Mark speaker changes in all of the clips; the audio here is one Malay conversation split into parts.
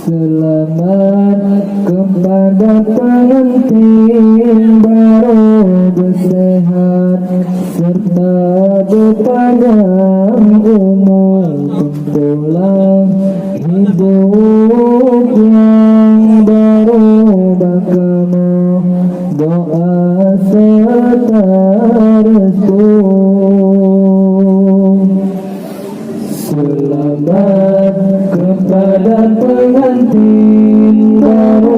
Speaker 1: Selamat kepada pengantin baru bersehat serta berpanjang umur, pulang hidup yang baru berkamu, doa serta restu. Selamat kepada pengantin baru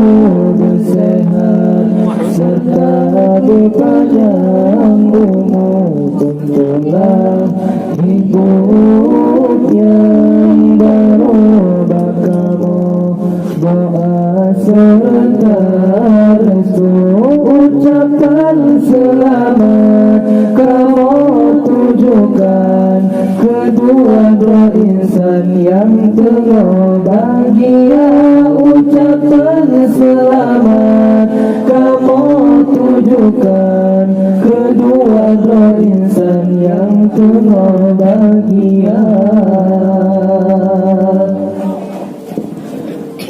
Speaker 1: bersehat serta berpanjang umur, tentulah hidup yang baru berkamu, doa serta restu. Ucapan selamat kamu tujukan kedua-dua insan yang tengah bahagia. Ucapan selamat kamu tujukan kedua-dua insan yang tengah bahagia.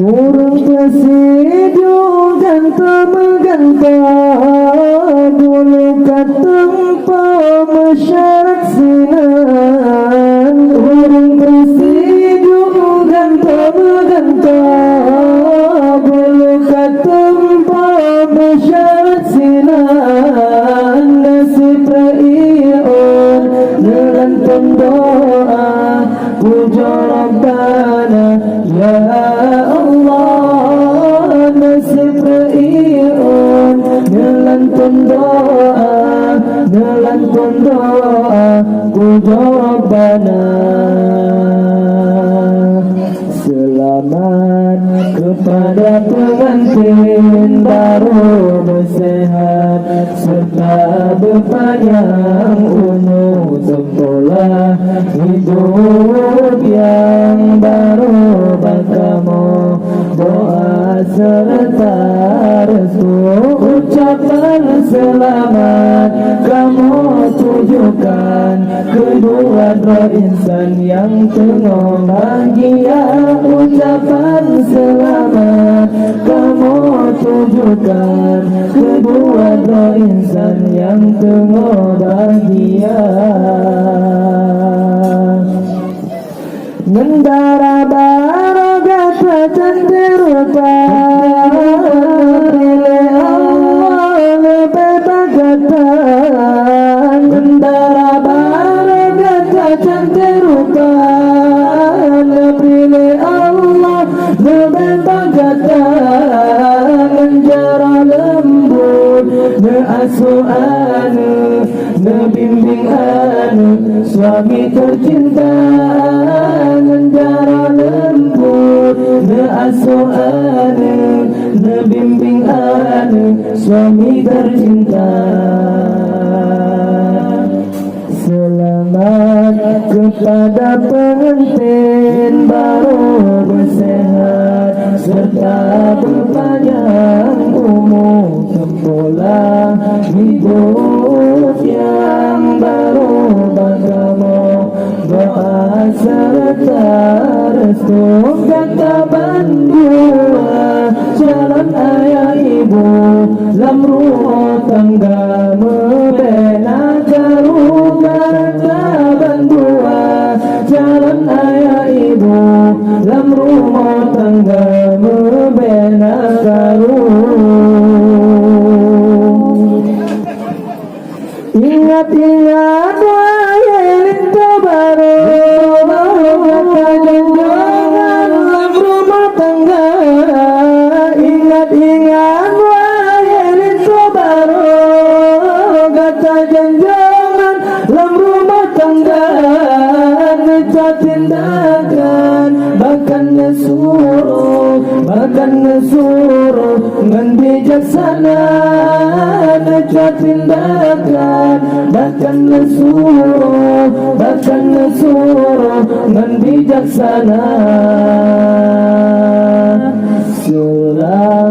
Speaker 1: Urung tersejuk gantah menggantah, bulu katempa masyarakat sinan. Urung tersejuk gantah menggantah, bulu katempa masyarakat sinan. Nasib rakyat dengan pendoa puja Rabbana ya Allah. Nasib rakyat dengan doa puja Rabbana. Selamat kepada pengantin baru bersehat serta berpanjang umur, tempolah hidup yang baru berkamu, doa serta restu. Ucapan selamat kamu tujukan kedua-dua insan yang tengah bahagia. Ucapan selamat kamu tujukan kedua-dua insan yang tengah bahagia. Ngendara baroga tercenderupa, pilih Allah lebih bagatan. Ngendara baroga tercenderupa, pilih Allah lebih bagatan. Menjara lembut neasuh anu, nebimbing anu suami tercinta. Menjara lembut neasuh anu, nebimbing anu suami tercinta. Selamat kepada pengantin baru bersehat serta berpanjang umur, tempolah hidup yang baru berkamu, doa serta restu. Kata bandua jalan ayah ibu, lam rumah tangga membina karu. Kata bandua jalan ayah ibu, lam rumah tangga membina karu. Ingat-ingat wahai lintu baru, kata janjangan lam rumah tangga. Ingat-ingat wahai lintu baru, kata janjangan lam rumah tangga. Necat tindakan bahkan nesuruh ngan bijaksana. Necat tindakan bahkan nesuruh ngan bijaksana. Selamat